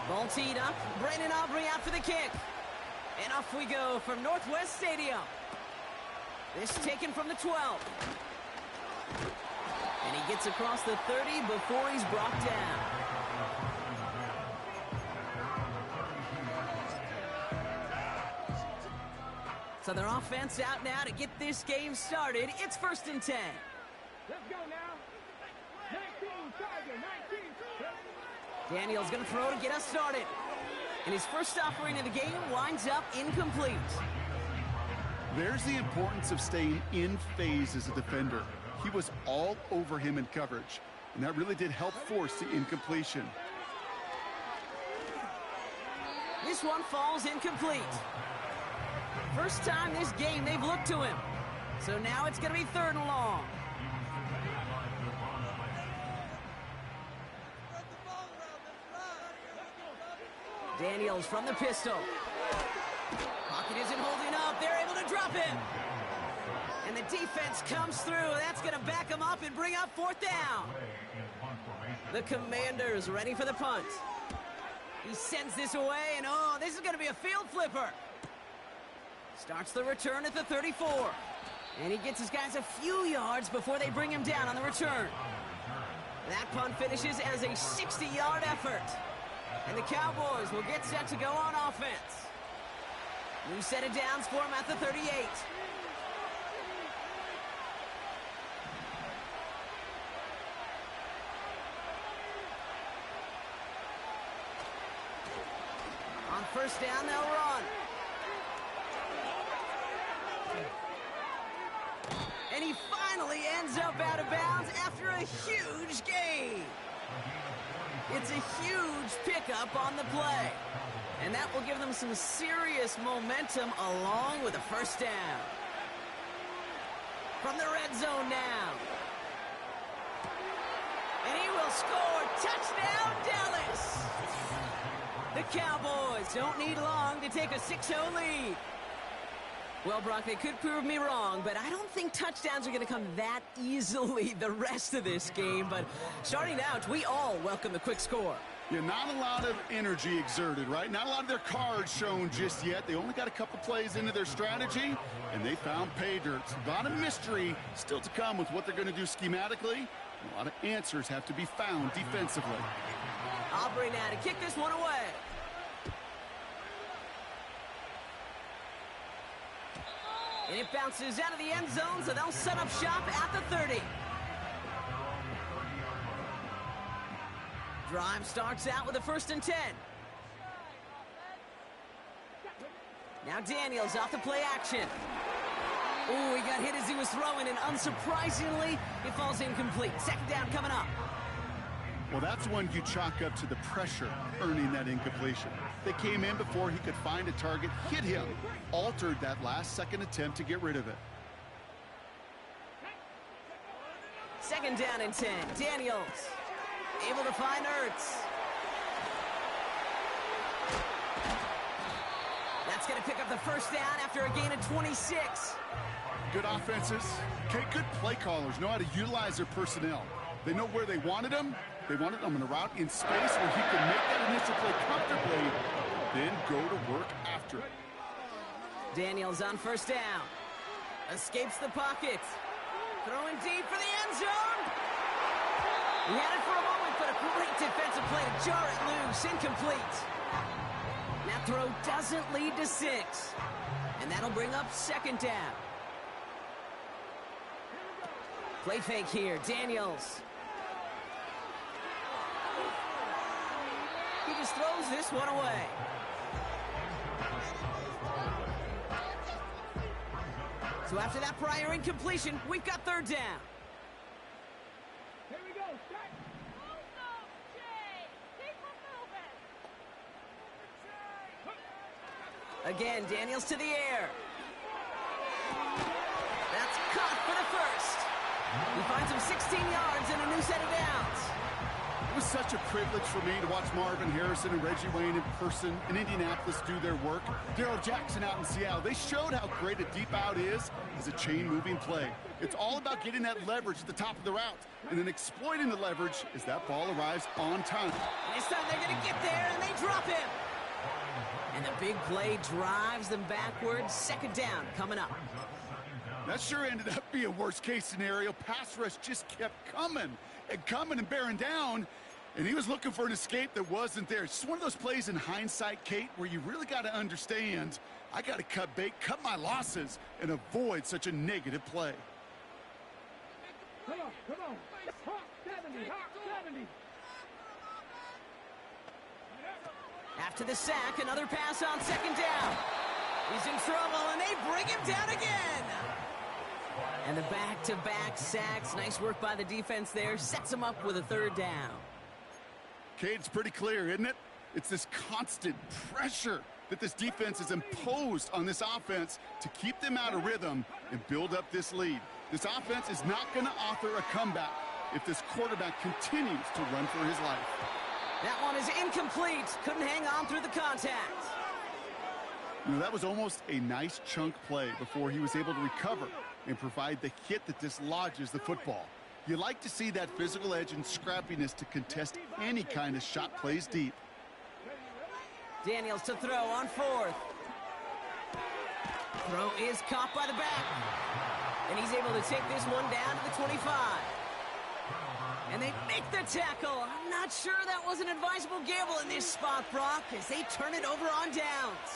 Ball teed up. Brandon Aubrey out for the kick. And off we go from Northwest Stadium. This taken from the 12. And he gets across the 30 before he's brought down. So their offense out now to get this game started. It's 1st and 10. Let's go now. 19, Tiger, 19. Daniels going to throw to get us started. And his first offering of the game winds up incomplete. There's the importance of staying in phase as a defender. He was all over him in coverage, and that really did help force the incompletion. This one falls incomplete. First time this game they've looked to him. So now it's going to be 3rd and long. Daniels from the pistol. Pocket isn't holding up. They're able to drop it. And the defense comes through. That's going to back them up and bring up 4th down. The Commanders ready for the punt. He sends this away, and oh, this is going to be a field flipper. Starts the return at the 34. And he gets his guys a few yards before they bring him down on the return. That punt finishes as a 60-yard effort. And the Cowboys will get set to go on offense. New set of downs for him at the 38. On 1st down, they'll run. And he finally ends up out of bounds after a huge gain. It's a huge pickup on the play. And that will give them some serious momentum along with a 1st down. From the red zone now. And he will score. Touchdown, Dallas. The Cowboys don't need long to take a 6-0 lead. Well, Brock, they could prove me wrong, but I don't think touchdowns are going to come that easily the rest of this game. But starting out, we all welcome the quick score. Yeah, not a lot of energy exerted, right? Not a lot of their cards shown just yet. They only got a couple plays into their strategy, and they found pay dirt. A lot of mystery still to come with what they're going to do schematically. A lot of answers have to be found defensively. Aubrey now to kick this one away. And it bounces out of the end zone, so they'll set up shop at the 30. Drive starts out with a 1st and 10. Now Daniels off the play action. Ooh, he got hit as he was throwing, and unsurprisingly, it falls incomplete. 2nd down coming up. Well, that's one you chalk up to the pressure earning that incompletion. They came in before he could find a target, hit him, altered that last-second attempt to get rid of it. 2nd down and 10. Daniels able to find Ertz. That's going to pick up the 1st down after a gain of 26. Good offenses. Okay, good play callers know how to utilize their personnel. They know where they wanted them. They wanted them in a route in space where he could make that initial play comfortably, then go to work after it. Daniels on 1st down. Escapes the pocket. Throwing deep for the end zone. He had it for a moment, but a great defensive play to jar it loose. Incomplete. That throw doesn't lead to 6. And that'll bring up 2nd down. Play fake here. Daniels. He just throws this one away. So after that prior incompletion, we've got 3rd down. Here we go. Start. Again, Daniels to the air. That's caught for the 1st. He finds him 16 yards and a new set of downs. It was such a privilege for me to watch Marvin Harrison and Reggie Wayne in person in Indianapolis do their work. Darrell Jackson out in Seattle. They showed how great a deep out is as a chain-moving play. It's all about getting that leverage at the top of the route and then exploiting the leverage as that ball arrives on time. This time they're going to get there, and they drop him. And the big play drives them backwards. Second down coming up. That sure ended up being a worst-case scenario. Pass rush just kept coming and bearing down, and he was looking for an escape that wasn't there. It's just one of those plays in hindsight, Kate, where you really got to understand, I got to cut bait, cut my losses, and avoid such a negative play. Come on. Hawk 70, Hawk 70. After the sack, another pass on second down. He's in trouble, and they bring him down again. And the back-to-back sacks. Nice work by the defense there. Sets him up with a third down. Kate, it's pretty clear, isn't it? It's this constant pressure that this defense has imposed on this offense to keep them out of rhythm and build up this lead. This offense is not going to author a comeback if this quarterback continues to run for his life. That one is incomplete. Couldn't hang on through the contact. You know, that was almost a nice chunk play before he was able to recover and provide the hit that dislodges the football. You like to see that physical edge and scrappiness to contest any kind of shot plays deep. Daniels to throw on fourth. Throw is caught by the back. And he's able to take this one down to the 25. And they make the tackle. I'm not sure that was an advisable gamble in this spot, Brock, as they turn it over on downs.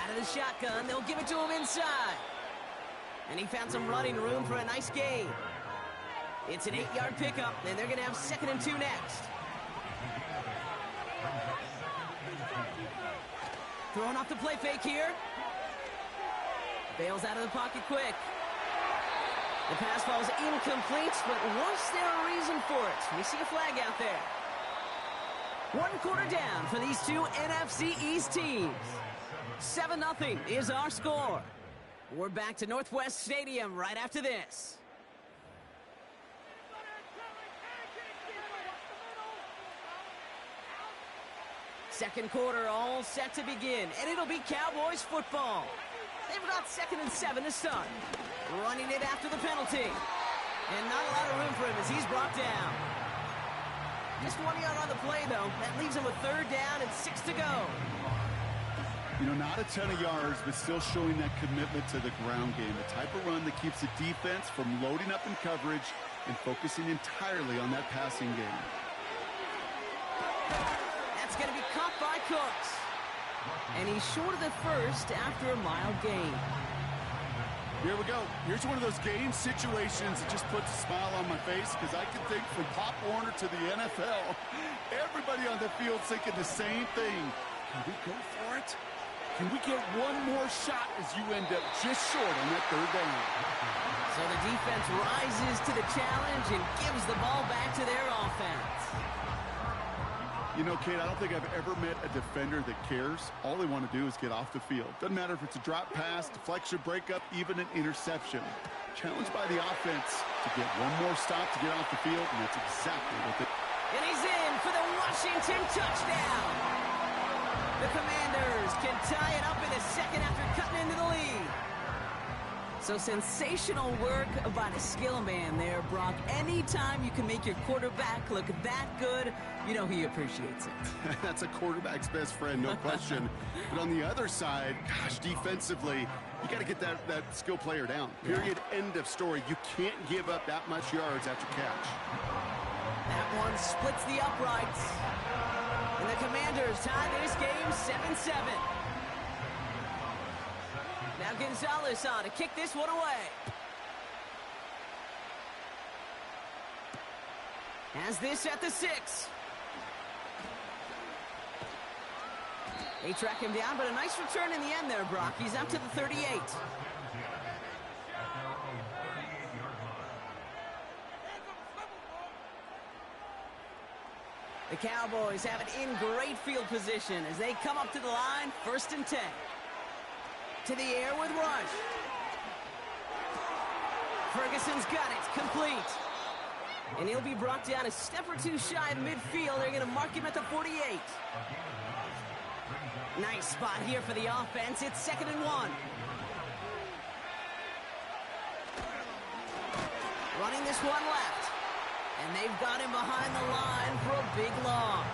Out of the shotgun, they'll give it to him inside. And he found some running room for a nice gain. It's an 8-yard pickup, and they're going to have 2nd and 2 next. Throwing off the play fake here. Bails out of the pocket quick. The pass falls incomplete, but was there a reason for it? We see a flag out there. 1 quarter down for these two NFC East teams. 7-0 is our score. We're back to Northwest Stadium right after this. Second quarter all set to begin, and it'll be Cowboys football. They've got 2nd and 7 to start. Running it after the penalty. And not a lot of room for him as he's brought down. Just 1 yard on the play, though. That leaves him with 3rd down and 6 to go. You know, not a ton of yards, but still showing that commitment to the ground game. The type of run that keeps the defense from loading up in coverage and focusing entirely on that passing game. That's going to be caught by Cooks. And he's short of the first after a mild gain. Here we go. Here's one of those game situations that just puts a smile on my face because I can think from Pop Warner to the NFL, everybody on the field thinking the same thing. Can we go for it? Can we get one more shot as you end up just short on that 3rd down? So the defense rises to the challenge and gives the ball back to their offense. You know, Kate, I don't think I've ever met a defender that cares. All they want to do is get off the field. Doesn't matter if it's a drop pass, deflection, breakup, even an interception. Challenged by the offense to get one more stop to get off the field, and that's exactly what they... And he's in for the Washington touchdown. The Commanders can tie it up in a second after cutting into the lead. So sensational work by the skill man there, Brock. Anytime you can make your quarterback look that good, you know he appreciates it. That's a quarterback's best friend, no question. But on the other side, gosh, defensively, you got to get that skill player down. Period, end of story. You can't give up that much yards after catch. That one splits the uprights. And the Commanders tie this game 7-7. Now Gonzalez on to kick this one away. Has this at the 6. They track him down, but a nice return in the end there, Brock. He's up to the 38. The Cowboys have it in great field position as they come up to the line, 1st and 10. To the air with Rush. Ferguson's got it, complete. And he'll be brought down a step or two shy of midfield. They're going to mark him at the 48. Nice spot here for the offense. It's 2nd and 1. Running this one left. And they've got him behind the line for a big loss.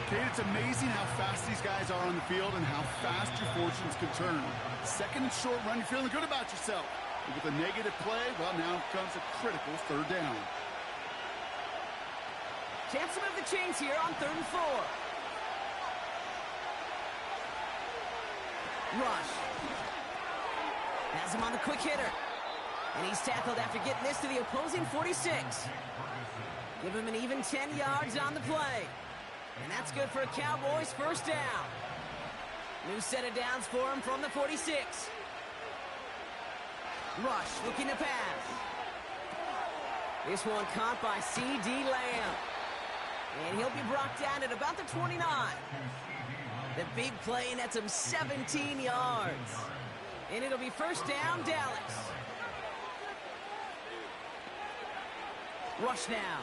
Kate, it's amazing how fast these guys are on the field and how fast your fortunes can turn. 2nd and short run, you're feeling good about yourself. But with a negative play, well, now comes a critical 3rd down. Chance to move the chains here on 3rd and 4. Rush. Has him on the quick hitter. And he's tackled after getting this to the opposing 46. Give him an even 10 yards on the play. And that's good for a Cowboys 1st down. New set of downs for him from the 46. Rush looking to pass. This one caught by C.D. Lamb. And he'll be brought down at about the 29. The big play nets him 17 yards. And it'll be 1st down, Dallas. Rush now.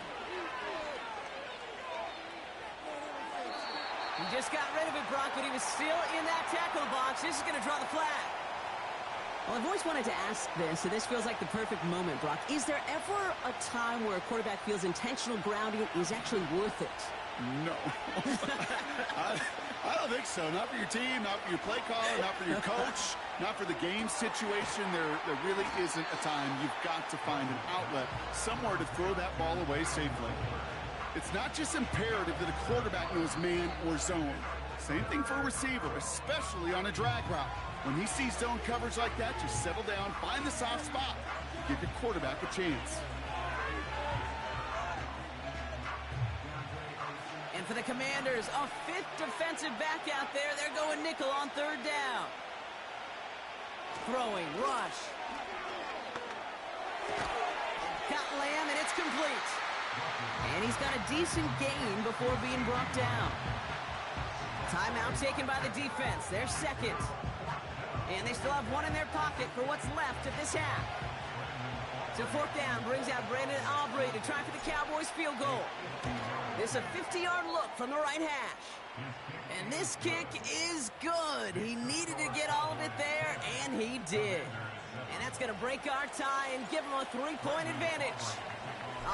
He just got rid of it, Brock, but he was still in that tackle box. This is going to draw the flag. Well, I've always wanted to ask this, so this feels like the perfect moment, Brock. Is there ever a time where a quarterback feels intentional grounding is actually worth it? No. I don't think so. Not for your team, not for your play caller, not for your coach, not for the game situation. There really isn't a time. You've got to find an outlet, somewhere to throw that ball away safely. It's not just imperative that a quarterback knows man or zone. Same thing for a receiver, especially on a drag route. When he sees zone coverage like that, just settle down, find the soft spot, give your quarterback a chance. And for the Commanders, a 5th defensive back out there. They're going nickel on 3rd down. Throwing, Rush. Got Lamb, and it's complete. And he's got a decent gain before being brought down. Timeout taken by the defense. They're 2nd. And they still have one in their pocket for what's left of this half. So 4th down brings out Brandon Aubrey to try for the Cowboys field goal. This is a 50-yard look from the right hash. And this kick is good. He needed to get all of it there, and he did. And that's going to break our tie and give him a 3-point advantage.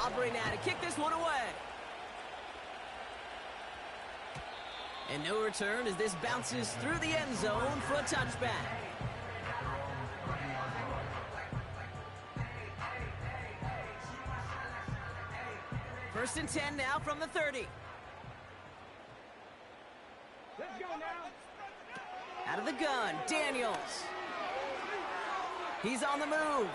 Aubrey now to kick this one away. And no return as this bounces through the end zone for a touchback. First and 10 now from the 30. Let's go now. Out of the gun, Daniels. He's on the move.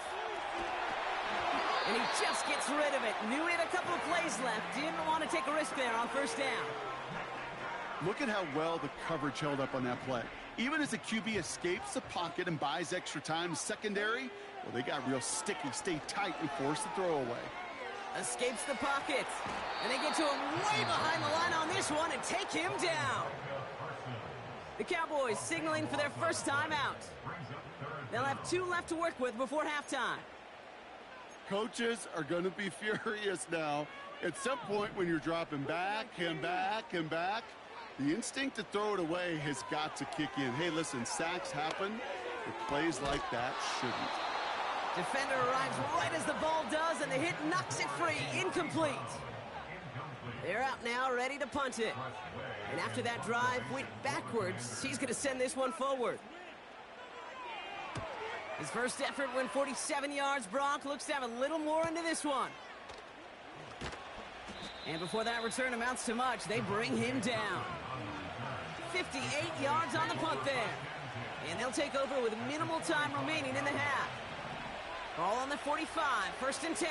And he just gets rid of it. Knew he had a couple of plays left. Didn't want to take a risk there on 1st down. Look at how well the coverage held up on that play. Even as the QB escapes the pocket and buys extra time secondary, well, they got real sticky, stay tight, and force the throw away. Escapes the pocket. And they get to him way behind the line on this one and take him down. The Cowboys signaling for their first time out. They'll have 2 left to work with before halftime. Coaches are going to be furious now. At some point when you're dropping back and back and back, the instinct to throw it away has got to kick in. Hey, listen, sacks happen, but plays like that shouldn't. Defender arrives right as the ball does, and the hit knocks it free. Incomplete. They're out now, ready to punt it. And after that drive went backwards, he's going to send this one forward. His first effort went 47 yards. Brock looks to have a little more into this one. And before that return amounts to much, they bring him down. 58 yards on the punt there. And they'll take over with minimal time remaining in the half. Ball on the 45, 1st and 10.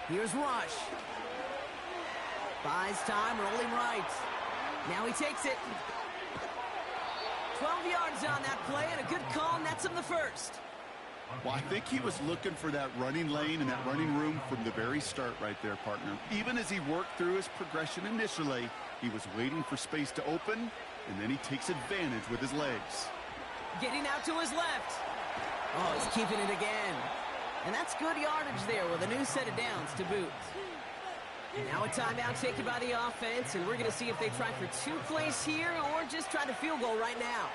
Here's Rush. Buys time, rolling right. Now he takes it. 12 yards on that play, and a good call nets him the first. Well, I think he was looking for that running lane and that running room from the very start right there, partner. Even as he worked through his progression initially, he was waiting for space to open, and then he takes advantage with his legs. Getting out to his left. Oh, he's keeping it again. And that's good yardage there with a new set of downs to boot. Now a timeout taken by the offense, and we're going to see if they try for 2 plays here or just try to field goal right now.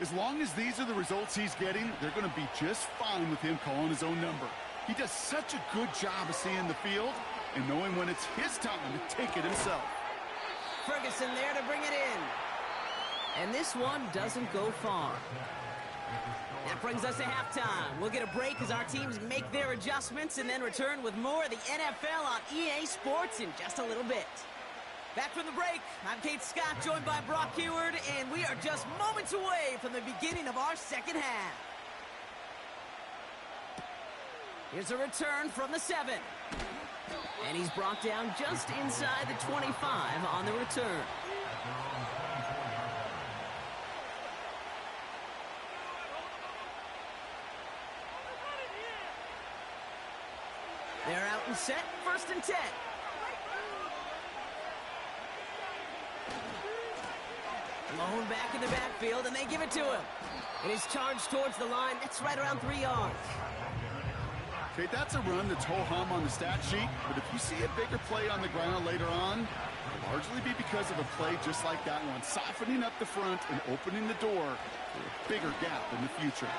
As long as these are the results he's getting, they're going to be just fine with him calling his own number. He does such a good job of seeing the field and knowing when it's his time to take it himself. Ferguson there to bring it in. And this one doesn't go far. That brings us to halftime. We'll get a break as our teams make their adjustments and then return with more of the NFL on EA Sports in just a little bit. Back from the break, I'm Kate Scott, joined by Brock Heward, and we are just moments away from the beginning of our second half. Here's a return from the 7. And he's brought down just inside the 25 on the return. They're out and set, 1st and 10. Malone back in the backfield, and they give it to him. And he's charged towards the line. That's right around 3 yards. Okay, that's a run that's ho-hum on the stat sheet, but if you see a bigger play on the ground later on, it'll largely be because of a play just like that one, softening up the front and opening the door for a bigger gap in the future.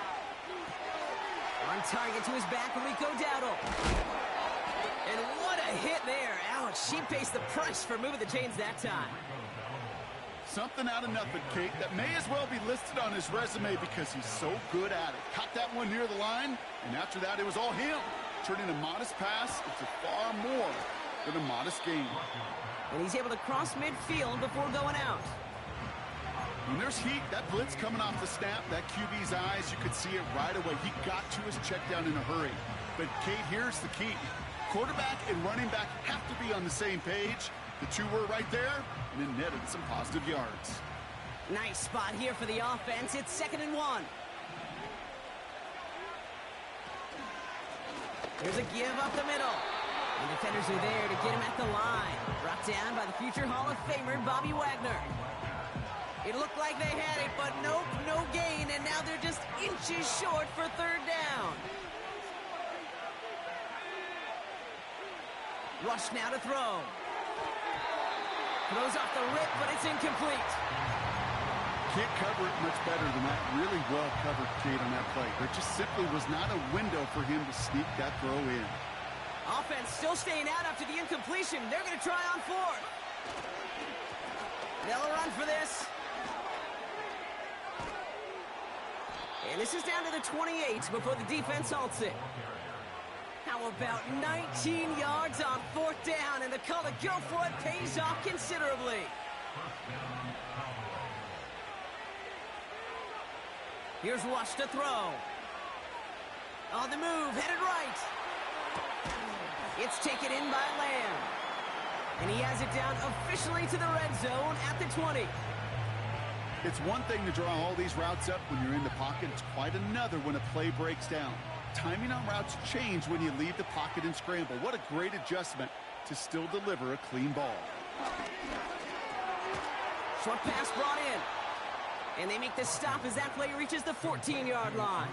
On target to his back, Rico Dowdle. And what a hit there. Ouch, she pays the price for moving the chains that time. Something out of nothing, Kate, that may as well be listed on his resume because he's so good at it. Caught that one near the line, and after that, it was all him. Turning a modest pass into far more than a modest gain. And he's able to cross midfield before going out. When there's heat, that blitz coming off the snap, that QB's eyes, you could see it right away. He got to his check down in a hurry. But, Kate, here's the key. Quarterback and running back have to be on the same page. The two were right there, and it netted some positive yards. Nice spot here for the offense. It's 2nd and 1. Here's a give up the middle. And defenders are there to get him at the line. Brought down by the future Hall of Famer, Bobby Wagner. It looked like they had it, but nope, no gain, and now they're just inches short for 3rd down. Rush now to throw. Throws off the rip, but it's incomplete. Can't cover it much better than that. Really well covered, Kate, on that play. There just simply was not a window for him to sneak that throw in. Offense still staying out after the incompletion. They're going to try on 4th. They'll run for this. And this is down to the 28 before the defense halts it. How about 19 yards on 4th down, and the call to go for it pays off considerably. Here's Rush to throw. On the move, headed right. It's taken in by Lamb. And he has it down officially to the red zone at the 20. It's one thing to draw all these routes up when you're in the pocket. It's quite another when a play breaks down. Timing on routes change when you leave the pocket and scramble. What a great adjustment to still deliver a clean ball. Short pass brought in. And they make the stop as that play reaches the 14-yard line.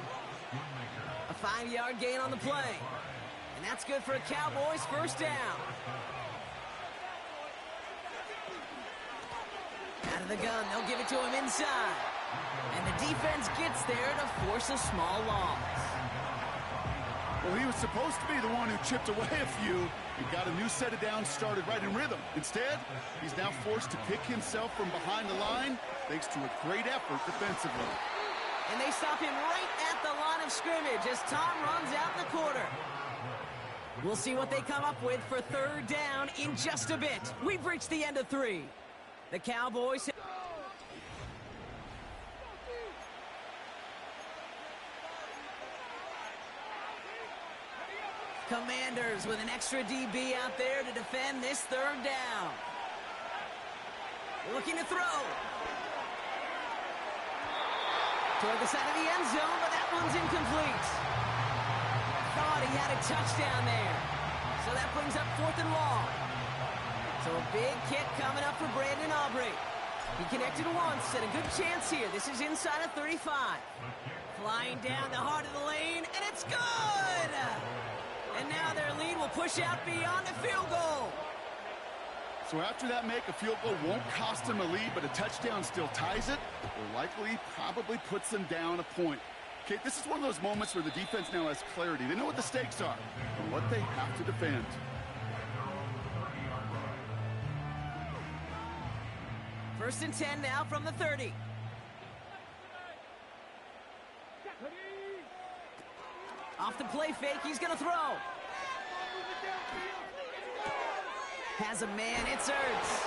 A 5-yard gain on the play. And that's good for a Cowboys 1st down. Out of the gun, they'll give it to him inside. And the defense gets there to force a small loss. Well, he was supposed to be the one who chipped away a few and got a new set of downs started right in rhythm. Instead, he's now forced to pick himself from behind the line thanks to a great effort defensively. And they stop him right at the line of scrimmage as Tom runs out the quarter. We'll see what they come up with for 3rd down in just a bit. We've reached the end of 3. The Cowboys... Commanders with an extra DB out there to defend this 3rd down. Looking to throw. Toward the side of the end zone, but that one's incomplete. Thought he had a touchdown there. So that brings up 4th and long. So a big kick coming up for Brandon Aubrey. He connected once, and a good chance here. This is inside of 35. Flying down the heart of the lane, and it's good! And now their lead will push out beyond the field goal. So after that make, a field goal won't cost them a lead, but a touchdown still ties it, or likely probably puts them down a point. Okay, this is one of those moments where the defense now has clarity. They know what the stakes are and what they have to defend. First and 10 now from the 30. Off the play fake, he's going to throw. Has a man, it's Ertz.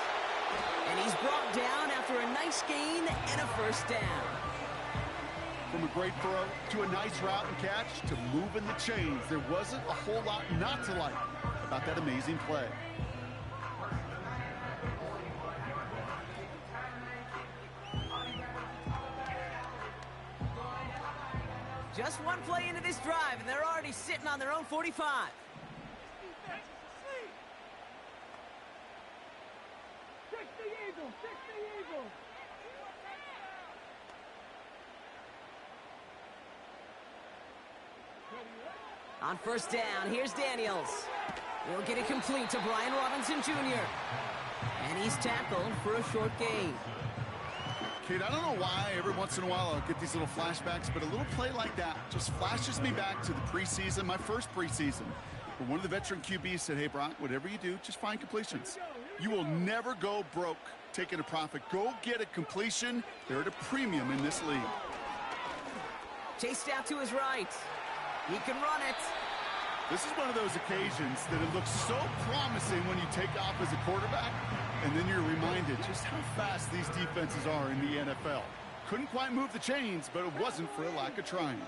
And he's brought down after a nice gain and a first down. From a great throw to a nice route and catch to moving the chains, there wasn't a whole lot not to like about that amazing play. Just one play into this drive, and they're already sitting on their own 45. On first down, here's Daniels. He'll get it complete to Brian Robinson Jr. And he's tackled for a short gain. Kate, I don't know why every once in a while I'll get these little flashbacks, but a little play like that just flashes me back to the preseason, my first preseason, where one of the veteran QBs said, hey, Brock, whatever you do, just find completions. You will never go broke taking a profit. Go get a completion. They're at a premium in this league. Chased out to his right. He can run it. This is one of those occasions that it looks so promising when you take off as a quarterback, and then you're reminded just how fast these defenses are in the NFL. Couldn't quite move the chains, but it wasn't for a lack of trying.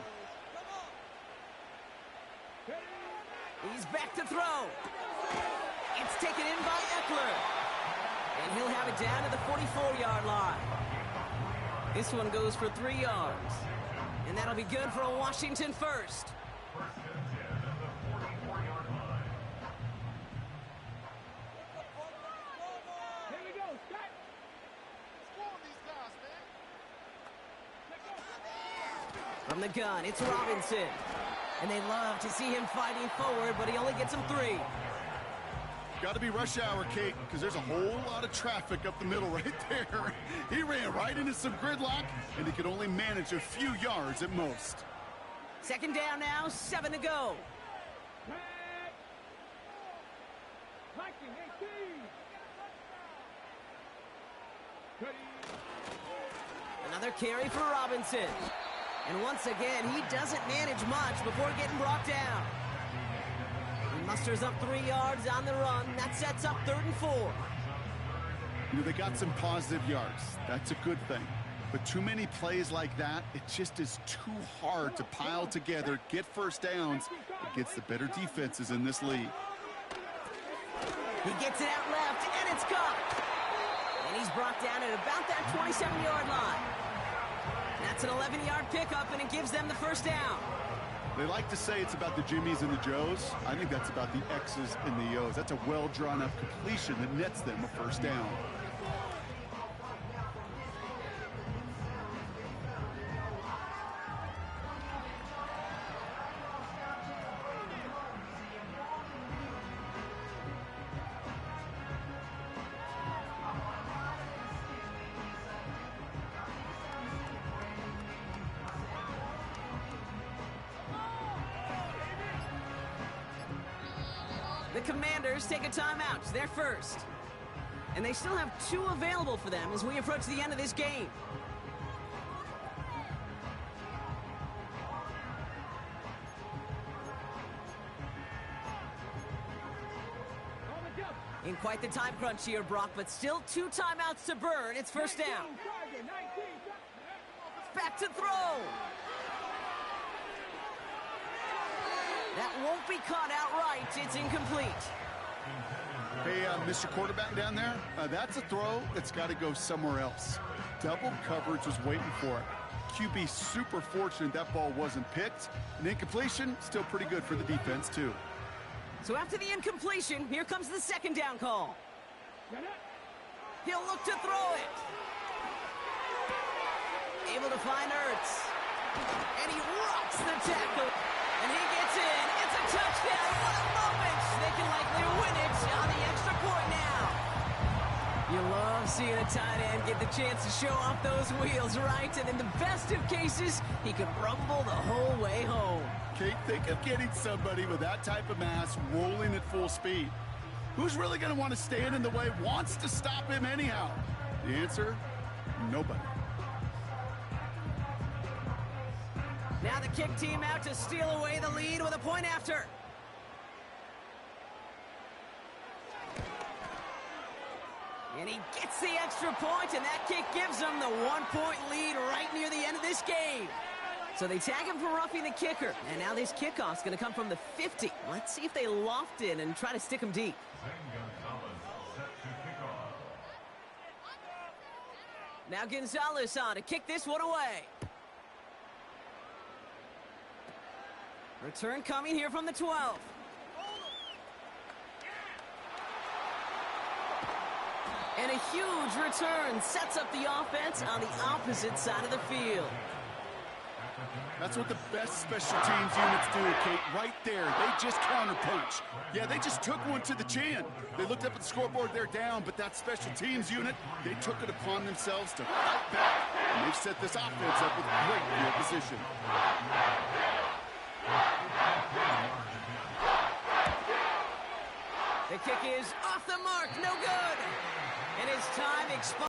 He's back to throw. It's taken in by Eckler. And he'll have it down to the 44-yard line. This one goes for 3 yards. And that'll be good for a Washington first. From the gun, it's Robinson. And they love to see him fighting forward, but he only gets him 3. Got to be rush hour, Kate, because there's a whole lot of traffic up the middle right there. He ran right into some gridlock, and he could only manage a few yards at most. Second down now, 7 to go. Another carry for Robinson. And once again, he doesn't manage much before getting brought down. He musters up 3 yards on the run. That sets up 3rd and 4. You know, they got some positive yards. That's a good thing. But too many plays like that, it just is too hard to pile together, get first downs against the better defenses in this league. He gets it out left, and it's caught. And he's brought down at about that 27-yard line. That's an 11-yard pickup, and it gives them the first down. They like to say it's about the Jimmies and the Joes. I think that's about the X's and the O's. That's a well-drawn-up completion that nets them a first down. The Commanders take a timeout. They're first. And they still have 2 available for them as we approach the end of this game. In quite the time crunch here, Brock, but still 2 timeouts to burn. It's first down. Back to throw. That won't be caught outright. It's incomplete. Hey, Mr. Quarterback down there, that's a throw that's got to go somewhere else. Double coverage was waiting for it. QB super fortunate that ball wasn't picked. An incompletion, still pretty good for the defense, too. So after the incompletion, here comes the second down call. He'll look to throw it. Able to find Ertz. And he rocks the tackle. And he gets in. It's a touchdown. What a moment. They can likely win it on the extra point now. You love seeing a tight end get the chance to show off those wheels, right? And in the best of cases, he could rumble the whole way home. Kate, think of getting somebody with that type of mass rolling at full speed. Who's really going to want to stand in the way, wants to stop him anyhow? The answer, nobody. Now the kick team out to steal away the lead with a point after. And he gets the extra point, and that kick gives them the 1-point lead right near the end of this game. So they tag him for roughing the kicker. And now this kickoff's going to come from the 50. Let's see if they loft in and try to stick him deep. Now Gonzalez on to kick this one away. Return coming here from the 12. And a huge return sets up the offense on the opposite side of the field. That's what the best special teams units do, Kate. Right there, they just counterpunch. Yeah, they just took one to the chin. They looked up at the scoreboard, they're down, but that special teams unit, they took it upon themselves to fight back. And they've set this offense up with great field position. The kick is off the mark, no good. And his time expires.